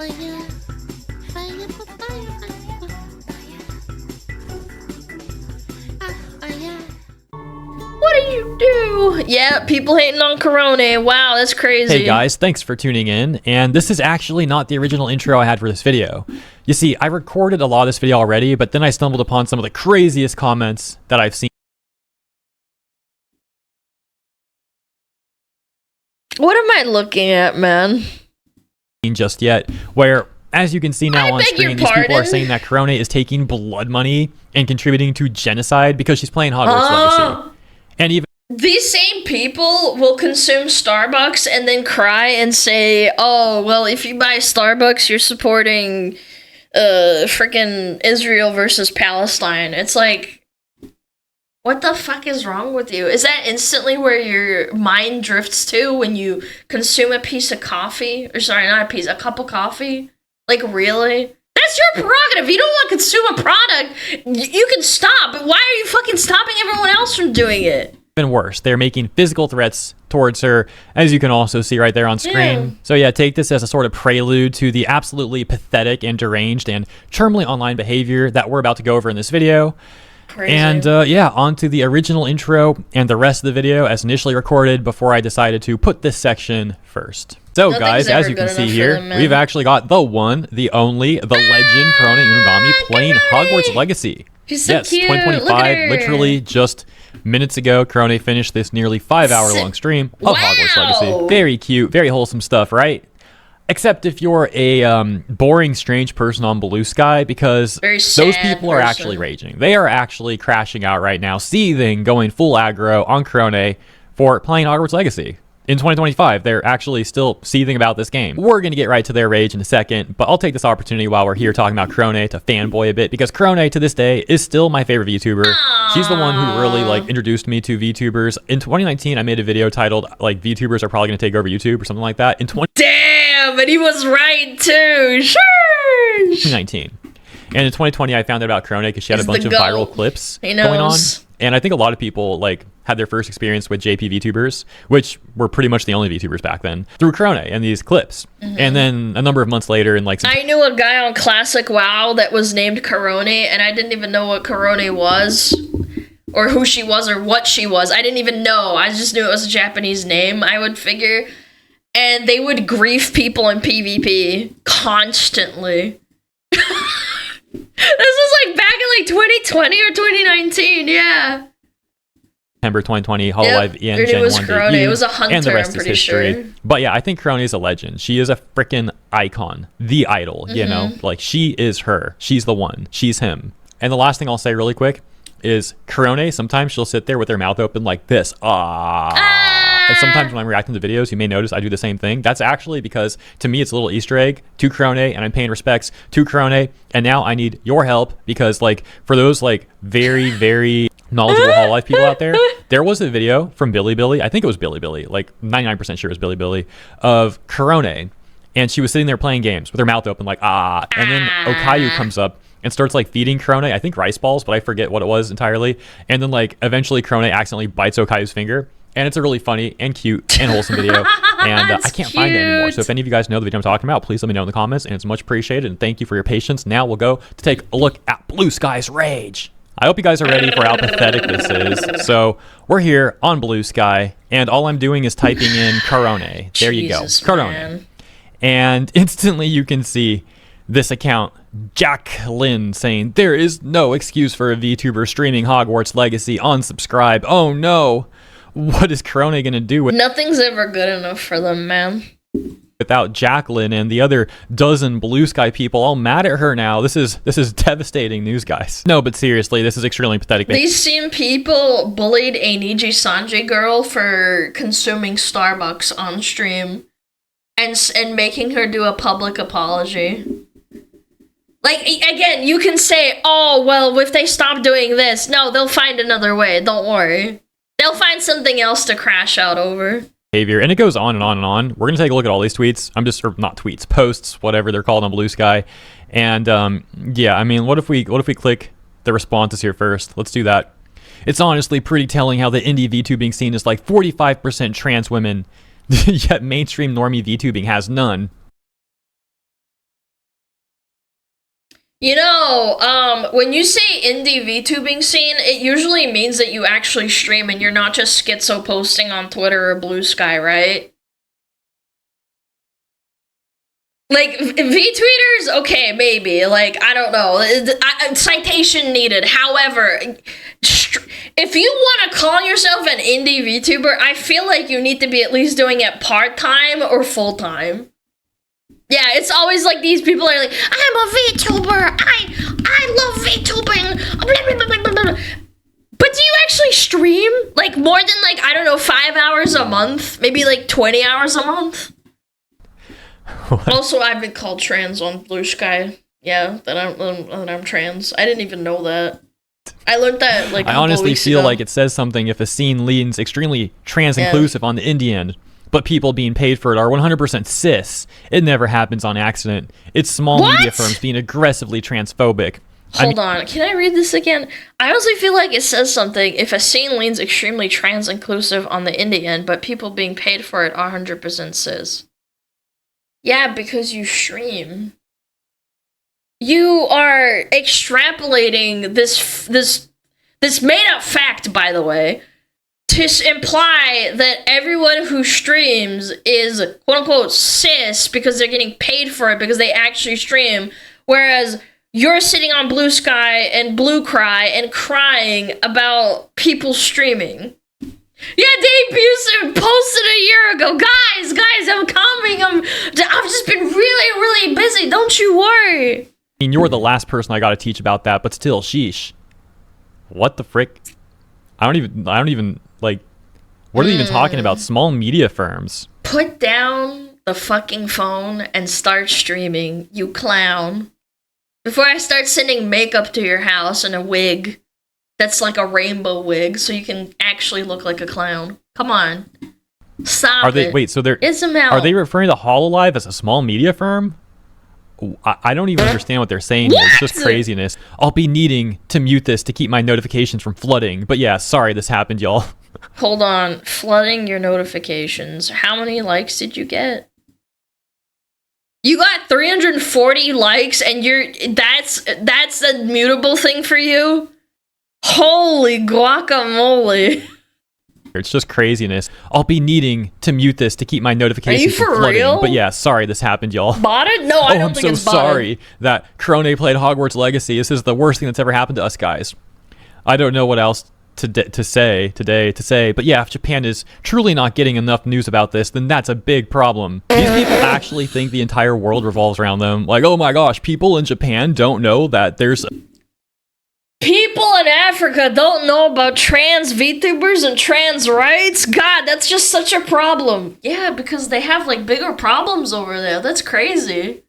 What do you do? Yeah, people hating on Corona. Wow, that's crazy. Hey guys, thanks for tuning in. And this is actually not the original intro I had for this video. You see, I recorded a lot of this video already, but then I stumbled upon some of the craziest comments that I've seen. What am I looking at, man? Just yet, where, as you can see now on screen, these people are saying that Corona is taking blood money and contributing to genocide because she's playing Hogwarts Legacy. And even these same people will consume Starbucks and then cry and say, oh, well, if you buy Starbucks, you're supporting freaking Israel versus Palestine. It's like, what the fuck is wrong with you? Is that instantly where your mind drifts to when you consume a piece of coffee? Or sorry, not a piece, a cup of coffee? Like, really? That's your prerogative. If you don't want to consume a product, you can stop. But why are you fucking stopping everyone else from doing it? Even worse, they're making physical threats towards her, as you can also see right there on screen. Yeah. So yeah, take this as a sort of prelude to the absolutely pathetic and deranged and terminally online behavior that we're about to go over in this video. Crazy. And yeah, on to the original intro and the rest of the video as initially recorded before I decided to put this section first. So guys, as you can see here, we've actually got the one, the only, the legend Corona Unigami playing Hogwarts Legacy. She's so yes, cute. 2025, literally just minutes ago, Corona finished this nearly 5-hour long stream of Hogwarts Legacy. Very cute, very wholesome stuff, right? Except if you're a boring, strange person on Blue Sky, because those people are actually raging. They are actually crashing out right now, seething, going full aggro on Corona for playing Hogwarts Legacy. In 2025, they're actually still seething about this game. We're going to get right to their rage in a second, but I'll take this opportunity while we're here talking about Corona to fanboy a bit, because Corona to this day is still my favorite VTuber. Aww. She's the one who really introduced me to VTubers. In 2019, I made a video titled VTubers are probably going to take over YouTube or something like that. Damn, and he was right too. Sure. 2019. And in 2020, I found out about Corona because she had a bunch of viral clips going on. And I think a lot of people had their first experience with JP VTubers, which were pretty much the only VTubers back then, through Corona and these clips. And then a number of months later, in I knew a guy on Classic WoW that was named Corona, and I didn't even know what Corona was, or who she was, or what she was. I didn't even know. I just knew it was a Japanese name, I would figure. And they would grief people in PvP constantly. This was back in 2020 or 2019, yeah. September 2020, Hololive EN Gen 1 debut, it was a hunter, and the rest I'm is pretty history. sure. But yeah, I think Corona is a legend. She is a freaking icon, the idol, you know? She is her. She's the one. She's him. And the last thing I'll say really quick is Corona, sometimes she'll sit there with her mouth open like this. And sometimes when I'm reacting to videos, you may notice I do the same thing. That's actually because, to me, it's a little Easter egg to Corona, and I'm paying respects to Corona. And now I need your help because, for those, very, very knowledgeable Hololive people out there, there was a video from Billy, I think it was Billy, 99% sure it was Billy, of Corona. And she was sitting there playing games with her mouth open And then Okayu comes up and starts feeding Corona, I think rice balls, but I forget what it was entirely. And then eventually Corona accidentally bites Okayu's finger. And it's a really funny and cute and wholesome video. And I can't find it anymore. So if any of you guys know the video I'm talking about, please let me know in the comments. And it's much appreciated. And thank you for your patience. Now we'll go to take a look at Blue Sky's rage. I hope you guys are ready for how pathetic this is. So we're here on Blue Sky. And all I'm doing is typing in Corona. There you go. Corona. And instantly you can see this account, Jacqueline, saying, there is no excuse for a VTuber streaming Hogwarts Legacy. Unsubscribe. Oh no. What is Corona going to do with Nothing's ever good enough for them, man. Without Jacqueline and the other dozen Blue Sky people all mad at her now? This is devastating news, guys. No, but seriously, this is extremely pathetic. These same people bullied a Niji Sanji girl for consuming Starbucks on stream and making her do a public apology. Again, you can say, oh, well, if they stop doing this, no, they'll find another way. Don't worry. They'll find something else to crash out over. Behavior, and it goes on and on and on. We're gonna take a look at all these tweets. Or not tweets, posts, whatever they're called on Blue Sky. And yeah, I mean, what if we click the responses here first? Let's do that. It's honestly pretty telling how the indie VTubing scene is 45% trans women, yet mainstream normie VTubing has none. When you say indie VTubing scene, it usually means that you actually stream and you're not just schizo posting on Twitter or Blue Sky, right? Like, V-tweeters, okay, maybe. Like, I don't know. Citation needed. However, if you want to call yourself an indie VTuber, I feel like you need to be at least doing it part-time or full-time. Yeah, it's always like these people are like, I'm a VTuber. I love VTubing. Blah, blah, blah, blah, blah. But do you actually stream? Like, more than, like, I don't know, 5 hours a month? Maybe, like, 20 hours a month? What? Also, I've been called trans on Blue Sky. Yeah, that I'm trans. I didn't even know that. I learned that like. I honestly feel like it says something if a scene leans extremely trans inclusive on the indie end, but people being paid for it are 100% cis. It never happens on accident. It's small media firms being aggressively transphobic. Hold on, can I read this again? I honestly feel like it says something if a scene leans extremely trans inclusive on the indie end, but people being paid for it are 100% cis. Yeah, because you stream. You are extrapolating this made-up fact, by the way, to imply that everyone who streams is quote-unquote cis because they're getting paid for it because they actually stream, whereas you're sitting on Blue Sky and Blue Cry and crying about people streaming. Yeah, Dave Busey posted a year ago. Guys, I'm coming. I've just been really, really busy. Don't you worry. I mean, you're the last person I got to teach about that, but still, sheesh. What the frick? I don't even like. What are they even talking about? Small media firms. Put down the fucking phone and start streaming, you clown. Before I start sending makeup to your house and a wig. That's like a rainbow wig, so you can actually look like a clown. Come on. Stop it. Wait, so are they referring to Hololive as a small media firm? I don't even understand what they're saying here. It's just craziness. I'll be needing to mute this to keep my notifications from flooding. But yeah, sorry this happened, y'all. Hold on. Flooding your notifications. How many likes did you get? You got 340 likes and that's a mutable thing for you? Holy guacamole. It's just craziness. I'll be needing to mute this to keep my notifications from flooding. Real? But yeah, sorry this happened, y'all. Botted? No, I don't think it's botted. I'm so sorry that Crone played Hogwarts Legacy. This is the worst thing that's ever happened to us guys. I don't know what else to say today, but yeah, if Japan is truly not getting enough news about this, then that's a big problem. These people actually think the entire world revolves around them. Like, oh my gosh, people in Japan don't know that there's... People in Africa don't know about trans VTubers and trans rights? God, that's just such a problem. Yeah, because they have, like, bigger problems over there. That's crazy.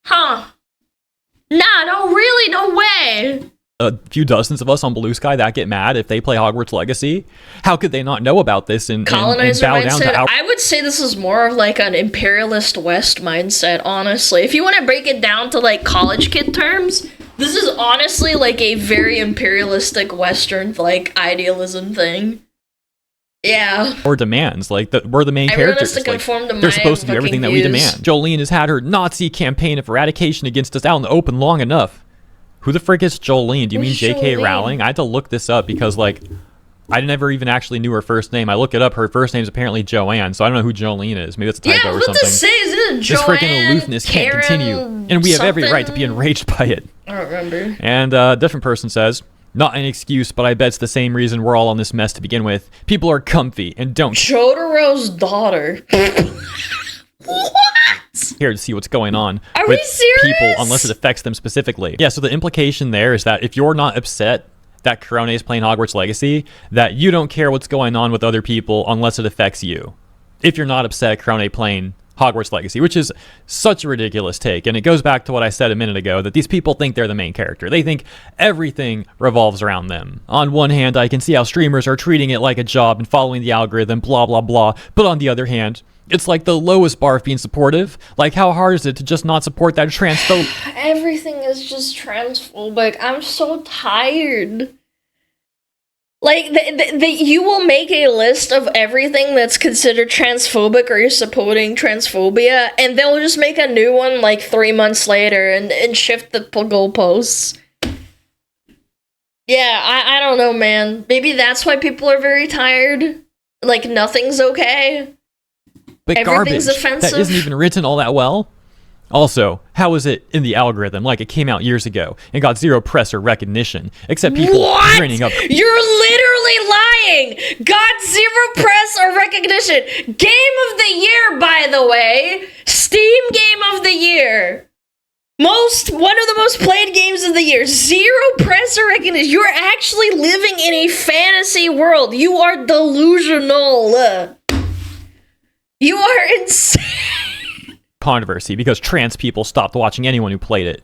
Huh. Nah, no, really, no way. A few dozens of us on Blue Sky that get mad if they play Hogwarts Legacy. How could they not know about this and bow down to our... I would say this is more of, like, an imperialist West mindset, honestly. If you want to break it down to, like, college kid terms... This is honestly like a very imperialistic Western like idealism thing. Yeah. Or demands like we're the main characters. Like, they're supposed to do everything that we demand. Jolene has had her Nazi campaign of eradication against us out in the open long enough. Who the frick is Jolene? Do you mean J.K. Rowling? I had to look this up because like I never even actually knew her first name. I looked it up. Her first name is apparently Joanne, so I don't know who Jolene is. Maybe that's a typo or something. This freaking aloofness can't continue, and we have every right to be enraged by it. I don't remember. And a different person says, not an excuse, but I bet it's the same reason we're all on this mess to begin with. People are comfy and don't... Jotaro's daughter. What? Here to see what's going on with we serious? People unless it affects them specifically. Yeah, so the implication there is that if you're not upset that Corona is playing Hogwarts Legacy, that you don't care what's going on with other people unless it affects you. If you're not upset at Corona playing Hogwarts Legacy, which is such a ridiculous take. And it goes back to what I said a minute ago, that these people think they're the main character. They think everything revolves around them. On one hand, I can see how streamers are treating it like a job and following the algorithm, blah, blah, blah. But on the other hand, it's like the lowest bar of being supportive. Like, how hard is it to just not support that transphobe? Everything is just transphobic. I'm so tired. Like, you will make a list of everything that's considered transphobic or you're supporting transphobia, and they'll just make a new one, like, 3 months later and shift the goalposts. Yeah, I don't know, man. Maybe that's why people are very tired. Like, nothing's okay. But Everything's garbage offensive. that isn't even written all that well. Also, how is it in the algorithm? Like, it came out years ago and got zero press or recognition, except people grinning up. You're literally lying! Got zero press or recognition. Game of the year, by the way. Steam Game of the Year. One of the most played games of the year. Zero press or recognition. You're actually living in a fantasy world. You are delusional. You are insane. Controversy because trans people stopped watching anyone who played it.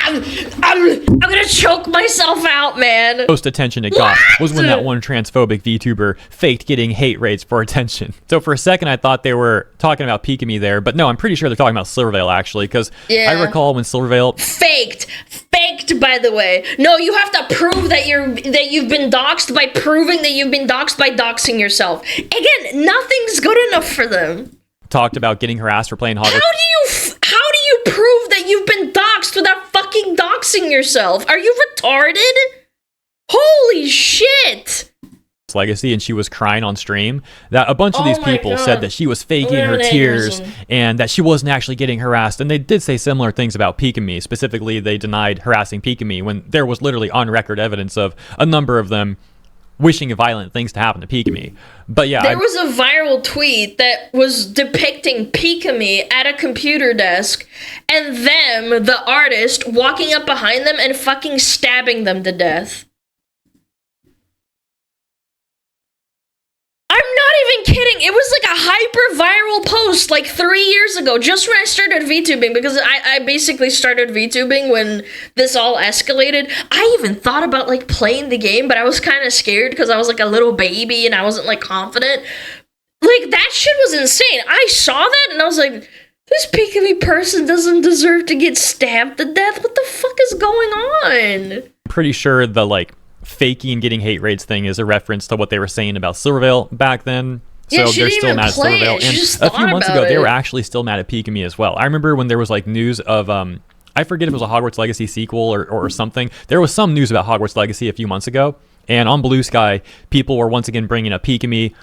I'm gonna choke myself out, man. Most attention it got was when that one transphobic VTuber faked getting hate raids for attention. So for a second I thought they were talking about Pikami there, but no, I'm pretty sure they're talking about Silvervale actually, because I recall when Silvervale faked, by the way. No, you have to prove that you've been doxxed by proving that you've been doxxed by doxing yourself. Again, nothing's good enough for them. Talked about getting harassed for playing Hogwarts. How do you prove that you've been doxxed without fucking doxing yourself? Are you retarded? Holy shit! Legacy, and she was crying on stream. That a bunch of these people said that she was faking her tears and that she wasn't actually getting harassed. And they did say similar things about Pikami. Specifically, they denied harassing Pikami when there was literally on record evidence of a number of them wishing violent things to happen to Pikami. But yeah, there was a viral tweet that was depicting Pikami at a computer desk and them, the artist, walking up behind them and fucking stabbing them to death. I'm not even kidding. It was like a hyper-viral post like 3 years ago, just when I started VTubing, because I basically started VTubing when this all escalated. I even thought about like playing the game, but I was kind of scared because I was like a little baby and I wasn't like confident. Like, that shit was insane. I saw that and I was like, this Pikami person doesn't deserve to get stabbed to death. What the fuck is going on? Pretty sure the like faking getting hate raids thing is a reference to what they were saying about Silvervale back then. So they're still mad at Silvervale. And a few months ago, they were actually still mad at Pikami as well. I remember when there was like news of, I forget if it was a Hogwarts Legacy sequel or something. There was some news about Hogwarts Legacy a few months ago. And on Blue Sky, people were once again bringing up Pikami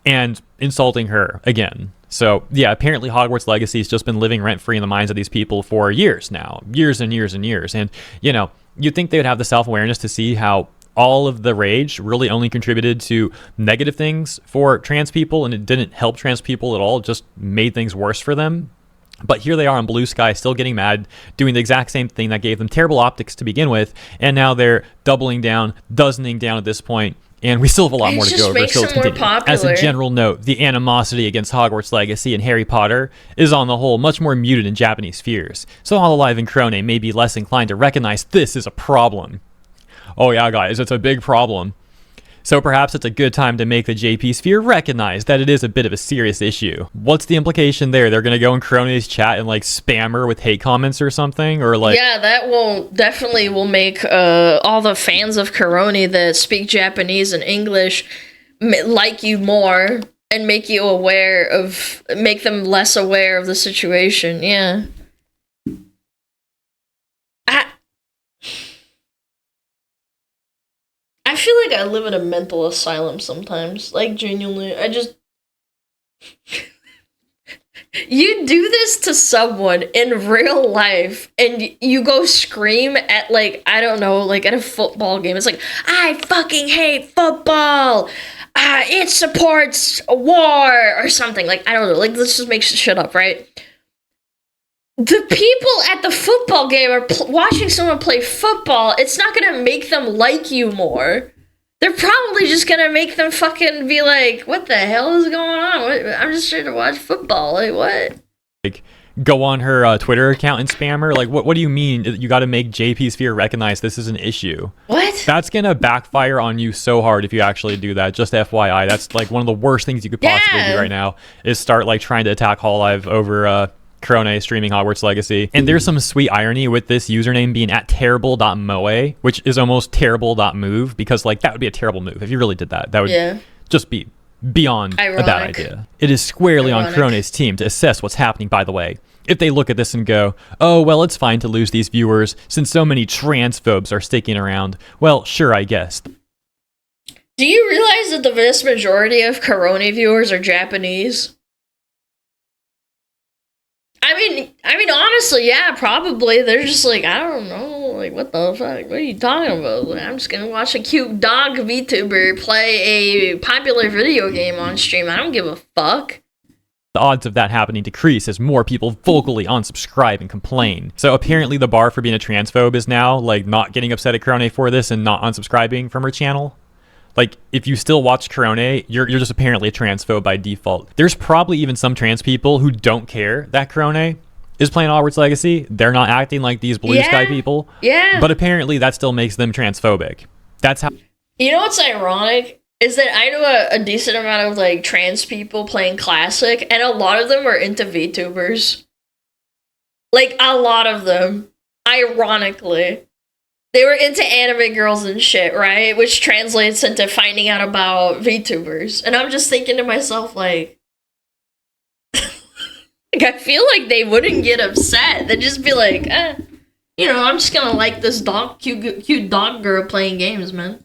and insulting her again. So yeah, apparently Hogwarts Legacy has just been living rent-free in the minds of these people for years now. Years and years and years. And, you know, you'd think they would have the self-awareness to see how all of the rage really only contributed to negative things for trans people, and it didn't help trans people at all. It just made things worse for them. But here they are on Blue Sky, still getting mad, doing the exact same thing that gave them terrible optics to begin with, and now they're doubling down, dozening down at this point, and we still have a lot more to go over, so let's continue. As a general note, the animosity against Hogwarts Legacy and Harry Potter is on the whole much more muted in Japanese spheres, so Hololive and Krone may be less inclined to recognize this as a problem. Oh yeah, guys, it's a big problem. So perhaps it's a good time to make the JP sphere recognize that it is a bit of a serious issue. What's the implication there? They're gonna go in Krone's chat and like spam her with hate comments or something, or like? Yeah, that definitely will make all the fans of Korone that speak Japanese and English like you more and make them less aware of the situation. Yeah. I feel like I live in a mental asylum sometimes. Like, genuinely, you do this to someone in real life, and you go scream at, like, I don't know, like, at a football game. It's like, I fucking hate football! It supports war! Or something. Like, I don't know. Like, let's just make shit up, right? The people at the football game are watching someone play football. It's not gonna make them like you more. They're probably just gonna make them fucking be like, what the hell is going on? I'm just trying to watch football. Like, what? Like, go on her Twitter account and spam her? Like, what do you mean you gotta make JP Sphere recognize this is an issue? What? That's gonna backfire on you so hard if you actually do that. Just FYI, that's like one of the worst things you could possibly do right now, is start like trying to attack Hololive over Corone streaming Hogwarts Legacy. And there's some sweet irony with this username being at terrible.moe, which is almost terrible.move, because like that would be a terrible move if you really did that. That would just be beyond a bad idea. It is squarely on Corone's team to assess what's happening, by the way. If they look at this and go, oh, well, it's fine to lose these viewers since so many transphobes are sticking around. Well, sure, I guess. Do you realize that the vast majority of Corone viewers are Japanese? I mean, honestly, yeah, probably. They're just like, I don't know, like, what the fuck? What are you talking about? Like, I'm just gonna watch a cute dog VTuber play a popular video game on stream. I don't give a fuck. The odds of that happening decrease as more people vocally unsubscribe and complain. So apparently the bar for being a transphobe is now, like, not getting upset at Corone for this and not unsubscribing from her channel. Like, if you still watch Corone, you're just apparently a transphobe by default. There's probably even some trans people who don't care that Corone is playing Hogwarts Legacy. They're not acting like these blue sky people. Yeah. But apparently that still makes them transphobic. That's how... You know what's ironic? Is that I know a decent amount of, like, trans people playing Classic, and a lot of them were into VTubers. Like, a lot of them. Ironically. They were into anime girls and shit, right? Which translates into finding out about VTubers. And I'm just thinking to myself, like, I feel like they wouldn't get upset. They'd just be like, you know, I'm just gonna like this cute dog girl playing games, man.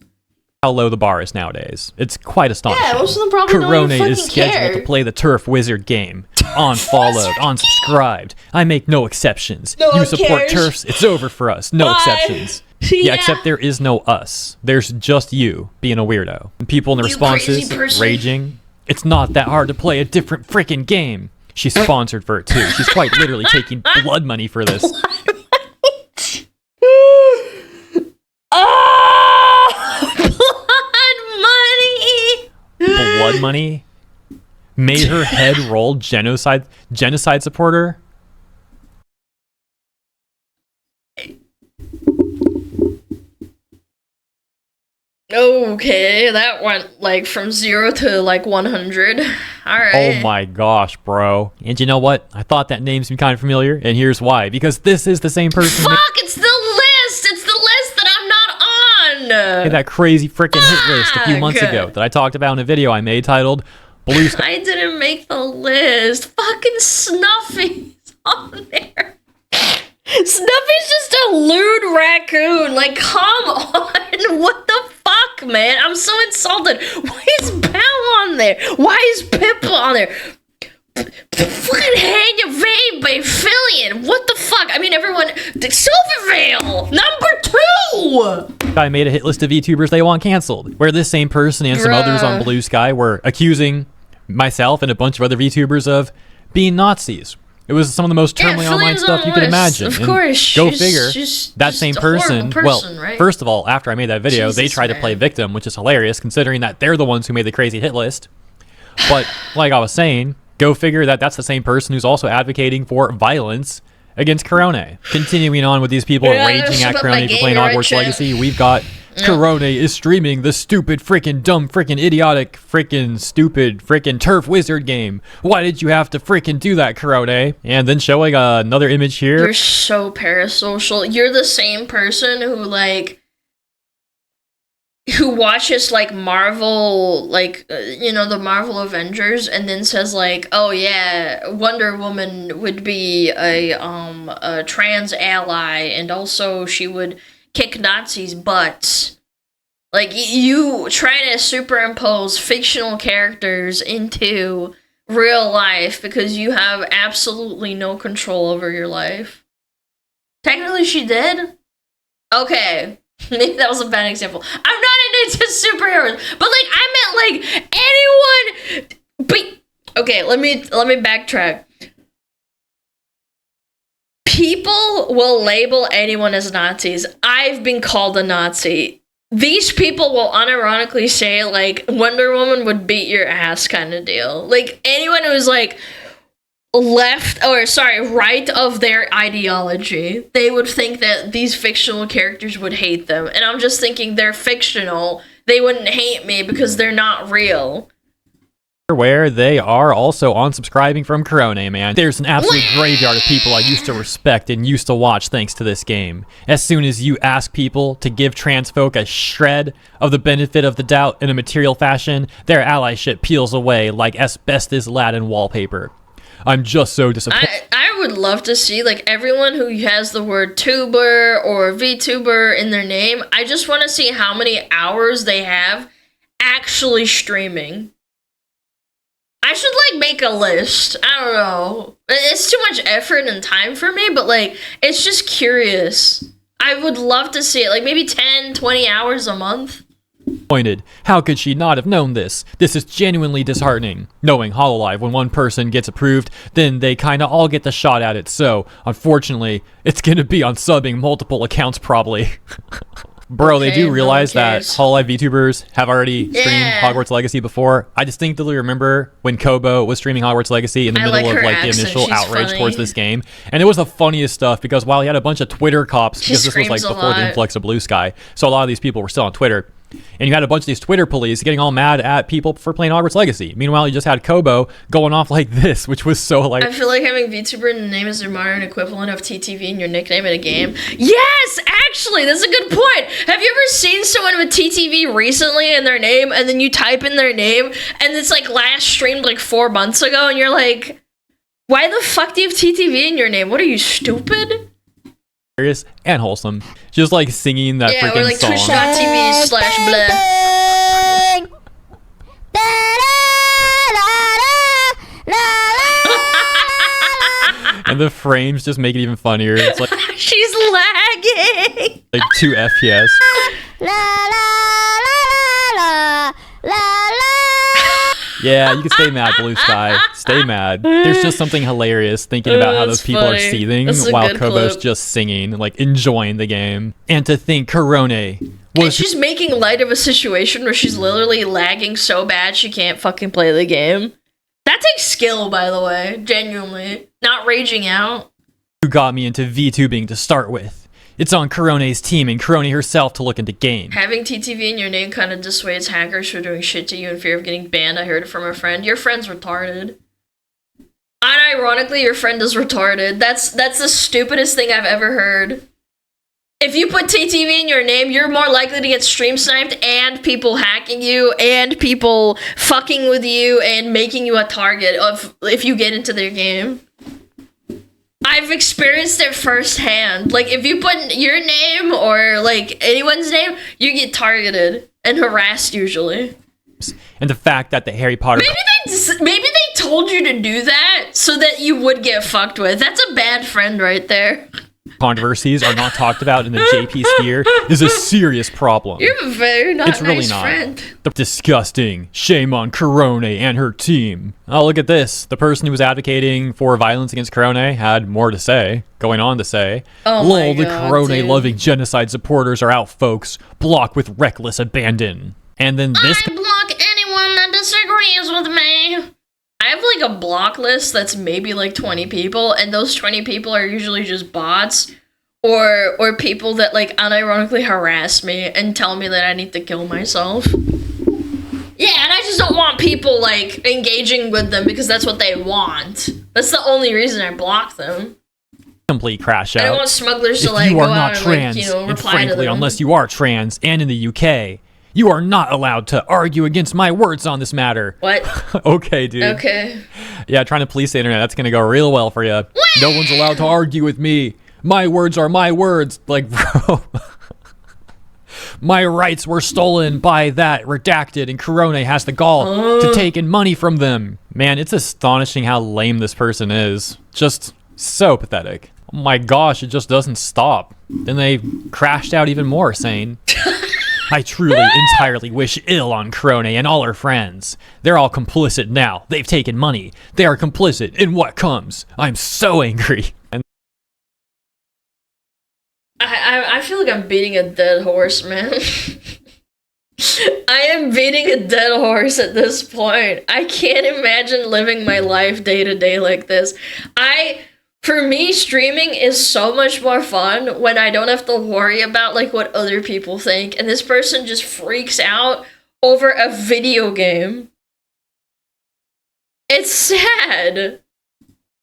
How low the bar is nowadays. It's quite astonishing. Yeah, most of them probably don't even fucking is scheduled care. to play the Turf Wizard game. Unfollowed, unsubscribed. I make no exceptions. No you one support cares. Turfs, it's over for us. No Bye. exceptions. Yeah, except there is no us. There's just you being a weirdo. And people in the responses raging. It's not that hard to play a different freaking game. She's sponsored for it too. She's quite literally taking blood money for this. Blood money made her head roll genocide supporter. Okay, that went like from 0 to like 100. All right. Oh my gosh, bro. And you know what? I thought that name seemed kind of familiar, and here's why. Because this is the same person. Fuck, it's the list! It's the list that I'm not on! That crazy freaking hit list a few months ago that I talked about in a video I made titled Blue Sky. I didn't make the list. Fucking Snuffy's on there. Snuffy's just a lewd raccoon. Like, come on. What the fuck, man? I'm so insulted. Why is Belle on there? Why is Pippa on there? Fucking Hang Your Vein by Fillion. What the fuck? I mean, everyone. Silvervale, number 2. I made a hit list of VTubers they want canceled, where this same person and some others on Blue Sky were accusing myself and a bunch of other VTubers of being Nazis. It was some of the most terminally online stuff you could imagine. Of course. Go figure. That same person, well, right? first of all, after I made that video, they tried to play victim, which is hilarious considering that they're the ones who made the crazy hit list. But like I was saying, go figure that that's the same person who's also advocating for violence against Corone. Continuing on with these people raging at Corone for playing Hogwarts Legacy, we've got Corone is streaming the stupid freaking dumb freaking idiotic freaking stupid freaking Turf Wizard game. Why did you have to freaking do that, Corone? And then showing another image here. You're so parasocial. You're the same person who watches like Marvel, like the Marvel Avengers, and then says like, oh yeah, Wonder Woman would be a trans ally, and also she would kick Nazis' butts. Like, you try to superimpose fictional characters into real life because you have absolutely no control over your life. Technically, she did. Okay. Maybe that was a bad example. I'm not into superheroes, but like I meant like anyone. But okay, let me backtrack. People will label anyone as Nazis. I've been called a Nazi. These people will unironically say like Wonder Woman would beat your ass kind of deal. Like anyone who's like right of their ideology, they would think that these fictional characters would hate them. And I'm just thinking they're fictional. They wouldn't hate me because they're not real. where they are also unsubscribing from Corone, man. There's an absolute graveyard of people I used to respect and used to watch thanks to this game. As soon as you ask people to give trans folk a shred of the benefit of the doubt in a material fashion, their allyship peels away like asbestos Latin wallpaper. I'm just so disappointed. I would love to see, like, everyone who has the word tuber or VTuber in their name, I just want to see how many hours they have actually streaming. I should, like, make a list. I don't know. It's too much effort and time for me, but, like, it's just curious. I would love to see it. Like, maybe 10, 20 hours a month. How could she not have known this? This is genuinely disheartening. Knowing Hololive, when one person gets approved, then they kinda all get the shot at it, so, unfortunately, it's gonna be on subbing multiple accounts probably. Bro, okay, they do realize that Hololive VTubers have already streamed Hogwarts Legacy before. I distinctly remember when Kobo was streaming Hogwarts Legacy in the middle of like the initial outrage towards this game. And it was the funniest stuff because while he had a bunch of Twitter cops, because this was like before the influx of Blue Sky, so a lot of these people were still on Twitter. And you had a bunch of these Twitter police getting all mad at people for playing Hogwarts Legacy. Meanwhile, you just had Kobo going off like this, which was so like... I feel like having VTuber in the name is a modern equivalent of TTV in your nickname in a game. Yes! Actually, that's a good point! Have you ever seen someone with TTV recently in their name, and then you type in their name, and it's like last streamed like 4 months ago, and you're like, why the fuck do you have TTV in your name? What are you, stupid? And wholesome, just like singing that freaking like song. Twitch.tv/blah. And the frames just make it even funnier. It's like she's lagging. Like 2 FPS. Yeah, you can stay mad, Blue Sky. Stay mad. There's just something hilarious thinking about how those people are seething while Kobo's just singing, like enjoying the game. And to think Corone was... And she's making light of a situation where she's literally lagging so bad she can't fucking play the game. That takes skill, by the way. Genuinely. Not raging out. Who got me into VTubing to start with. It's on Corone's team and Corone herself to look into game. Having TTV in your name kind of dissuades hackers from doing shit to you in fear of getting banned. I heard it from a friend. Your friend's retarded. Unironically, your friend is retarded. That's the stupidest thing I've ever heard. If you put TTV in your name, you're more likely to get stream sniped and people hacking you and people fucking with you and making you a target of if you get into their game. I've experienced it firsthand. Like, if you put your name or, like, anyone's name, you get targeted and harassed, usually. And the fact that the Harry Potter... Maybe they told you to do that so that you would get fucked with. That's a bad friend right there. Controversies are not talked about in the JP sphere is a serious problem. You have a very nice friend. Disgusting. Shame on Corone and her team. Oh, look at this. The person who was advocating for violence against Corone had more to say. Going on to say, oh lol, the Corone-loving genocide supporters are out, folks. Block with reckless abandon. And then this... I block anyone that disagrees with me. I have like a block list that's maybe like 20 people, and those 20 people are usually just bots or people that like unironically harass me and tell me that I need to kill myself. Yeah, and I just don't want people like engaging with them because that's what they want. That's the only reason I block them. Complete crash out. I don't want smugglers to like go out and like, you know, reply and frankly, to them. Unless you are trans and in the UK, you are not allowed to argue against my words on this matter. What? Okay, dude. Okay. Yeah, trying to police the internet, that's gonna go real well for you. No one's allowed to argue with me. My words are my words. Like, bro. My rights were stolen by that redacted, and Corone has the gall to take in money from them. Man, it's astonishing how lame this person is. Just so pathetic. Oh my gosh, it just doesn't stop. Then they crashed out even more, saying... I truly, entirely wish ill on Corone and all her friends. They're all complicit now. They've taken money. They are complicit in what comes. I'm so angry. And I feel like I'm beating a dead horse, man. I am beating a dead horse at this point. I can't imagine living my life day to day like this. For me, streaming is so much more fun when I don't have to worry about like what other people think, and this person just freaks out over a video game. It's sad.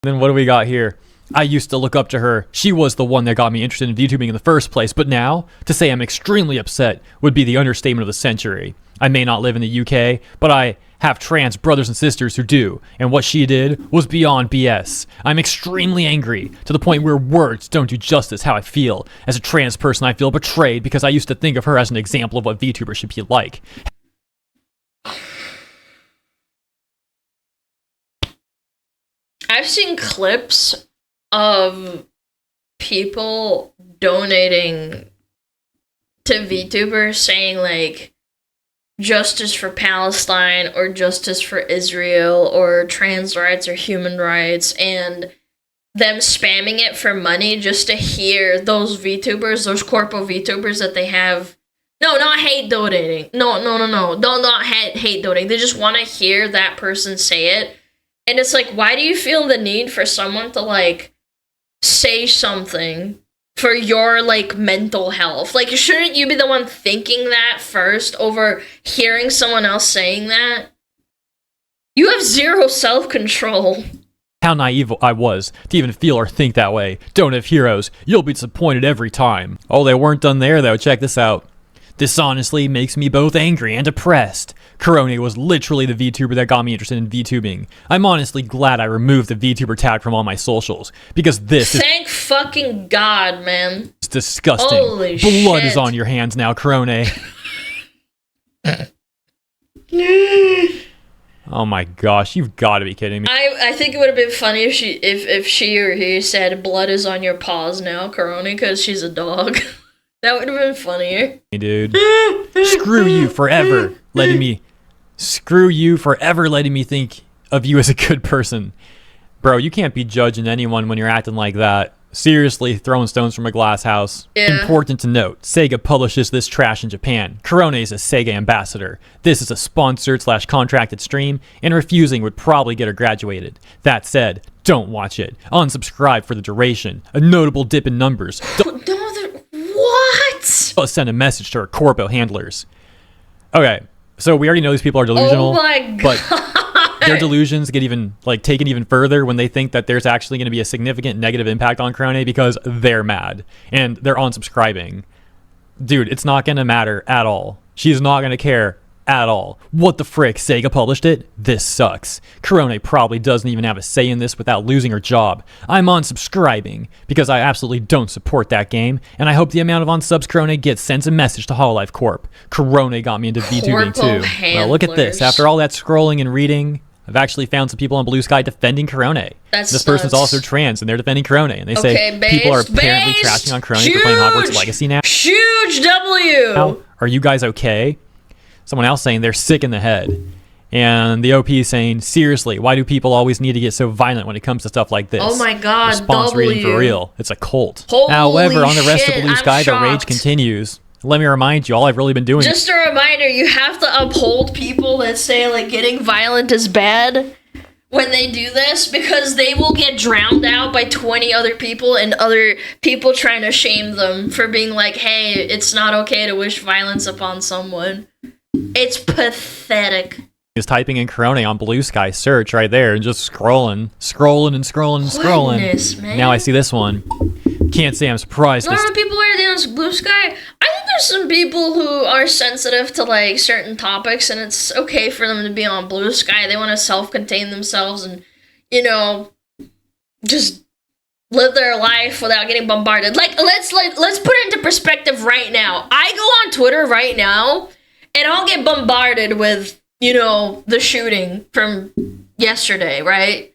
Then what do we got here? I used to look up to her. She was the one that got me interested in VTubing in the first place, but now, to say I'm extremely upset would be the understatement of the century. I may not live in the UK, but I have trans brothers and sisters who do, and what she did was beyond BS. I'm extremely angry, to the point where words don't do justice how I feel. As a trans person, I feel betrayed because I used to think of her as an example of what VTubers should be like. I've seen clips of people donating to VTubers saying, like, justice for Palestine or justice for Israel or trans rights or human rights, and them spamming it for money just to hear those VTubers, those corpo VTubers that they have. No, not hate donating. No. Not hate donating. They just want to hear that person say it. And it's like, why do you feel the need for someone to, like, say something for your, like, mental health? Like, shouldn't you be the one thinking that first over hearing someone else saying that? You have zero self-control. How naive I was to even feel or think that way. Don't have heroes. You'll be disappointed every time. Oh, they weren't done there, though. Check this out. This honestly makes me both angry and depressed. Corone was literally the VTuber that got me interested in VTubing. I'm honestly glad I removed the VTuber tag from all my socials, because this Thank fucking God, man. is disgusting. Holy Blood shit. is on your hands now, Corone. Oh my gosh, you've got to be kidding me. I think it would have been funny if she or he said blood is on your paws now, Corona, because she's a dog. That would have been funnier. Hey, dude. Screw you forever letting me think of you as a good person. Bro, you can't be judging anyone when you're acting like that. Seriously, throwing stones from a glass house. Yeah. Important to note, Sega publishes this trash in Japan. Corone is a Sega ambassador. This is a sponsored/contracted stream, and refusing would probably get her graduated. That said, don't watch it. Unsubscribe for the duration. A notable dip in numbers. What? Send a message to her corpo handlers. Okay, so we already know these people are delusional. Oh my God. But their delusions get even taken even further when they think that there's actually going to be a significant negative impact on Corone because they're mad and they're unsubscribing. Dude, it's not going to matter at all. She's not going to care at all. What the frick? Sega published it? This sucks. Corone probably doesn't even have a say in this without losing her job. I'm unsubscribing because I absolutely don't support that game, and I hope the amount of unsubs Corone gets sends a message to Hololive Corp. Corone got me into VTubing too. Well, look at this. After all that scrolling and reading, I've actually found some people on Blue Sky defending Corone. This person's also trans, and they're defending Corone, and they say people are apparently trashing on Corone for playing Hogwarts Legacy now. Huge W! Now, are you guys okay? Someone else saying they're sick in the head. And the OP saying, seriously, why do people always need to get so violent when it comes to stuff like this? Oh my God, Response reading for real. It's a cult. Holy However, on the rest of shit, Blue Sky, I'm the rage shocked. continues. Let me remind you, all I've really been doing Just a reminder, you have to uphold people that say, like, getting violent is bad when they do this, because they will get drowned out by 20 other people and other people trying to shame them for being like, hey, it's not okay to wish violence upon someone. It's pathetic. is typing in Corone on Blue Sky search right there and just scrolling. Goodness, man. Now I see this one. Can't say I'm surprised. A lot of people are doing Blue Sky. I think there's some people who are sensitive to, like, certain topics, and it's okay for them to be on Blue Sky. They want to self-contain themselves and, you know, just live their life without getting bombarded. Let's put it into perspective right now. I go on Twitter right now, and I'll get bombarded with, you know, the shooting from yesterday, right?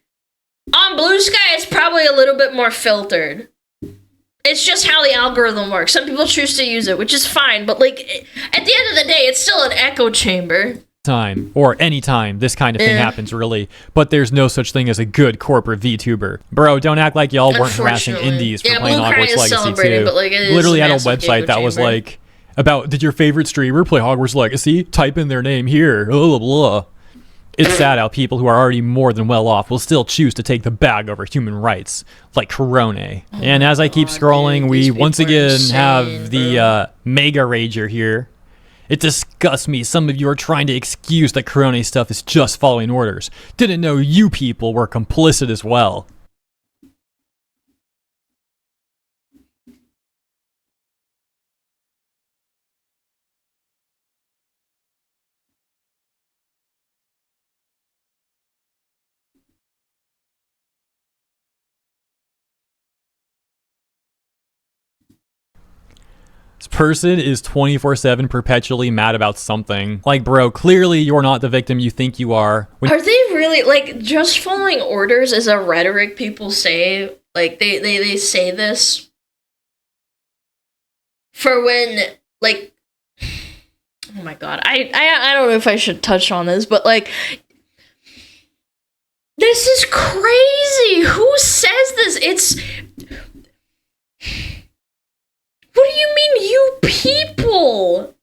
On Blue Sky, it's probably a little bit more filtered. It's just how the algorithm works. Some people choose to use it, which is fine, but, like, at the end of the day, it's still an echo chamber. Time or any time this kind of thing happens, really, but there's no such thing as a good corporate VTuber. Bro, don't act like y'all weren't harassing indies for playing Hogwarts Legacy too. But, like, it literally is had a website that was chamber. like about, did your favorite streamer play Hogwarts Legacy? Type in their name here. Blah, blah, blah. It's sad how people who are already more than well off will still choose to take the bag over human rights, like Corone. And as I keep scrolling, dude, we these once people are again insane, have the Mega Rager here. It disgusts me some of you are trying to excuse that Corone stuff is just following orders. Didn't know you people were complicit as well. This person is 24/7 perpetually mad about something. Like, bro, clearly you're not the victim you think you are. Are they really, like, just following orders is a rhetoric people say? Like, they say this for when, like, oh my god, I don't know if I should touch on this, but, like, this is crazy! Who says this? It's... What do you mean, you people?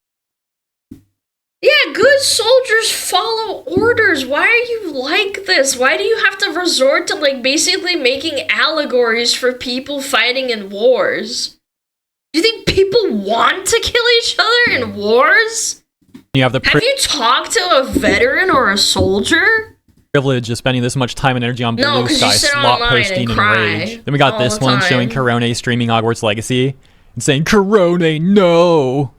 Yeah, good soldiers follow orders. Why are you like this? Why do you have to resort to, like, basically making allegories for people fighting in wars? Do you think people want to kill each other in wars? You have you talked to a veteran or a soldier? Privilege of spending this much time and energy on Blue Sky slot posting and rage. Then we got this one showing Corone streaming Hogwarts Legacy and saying, Corone, no!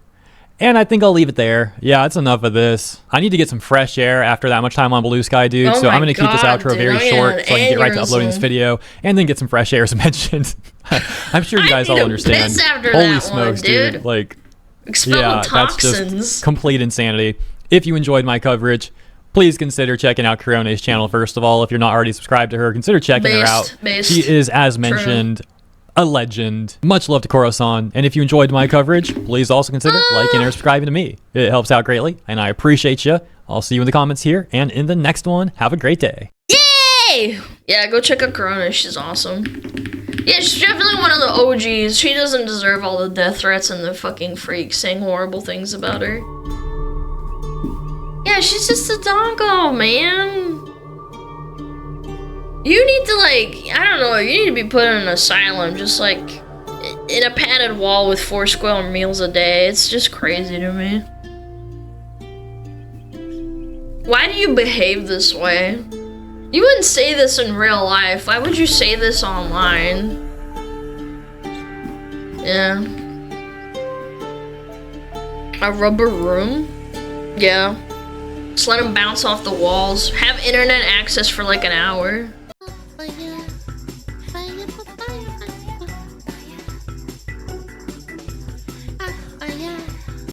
And I think I'll leave it there. Yeah, it's enough of this. I need to get some fresh air after that much time on Blue Sky, dude. So I'm going to keep this outro very short so I can get right to uploading this video and then get some fresh air as mentioned. I'm sure you guys all understand. Holy smokes, dude. Like, yeah, that's just complete insanity. If you enjoyed my coverage, please consider checking out Corone's channel first of all. If you're not already subscribed to her, consider checking her out. She is, as mentioned, a legend. Much love to Koro-san. And if you enjoyed my coverage, please also consider liking or subscribing to me. It helps out greatly, and I appreciate you. I'll see you in the comments here and in the next one. Have a great day. Yay! Yeah, go check out Corona. She's awesome. Yeah, she's definitely one of the OGs. She doesn't deserve all the death threats and the fucking freaks saying horrible things about her. Yeah, she's just a doggo, man. You need to, like, I don't know, you need to be put in an asylum, just, like, in a padded wall with 4 square meals a day. It's just crazy to me. Why do you behave this way? You wouldn't say this in real life. Why would you say this online? Yeah. A rubber room? Yeah. Just let them bounce off the walls. Have internet access for like an hour.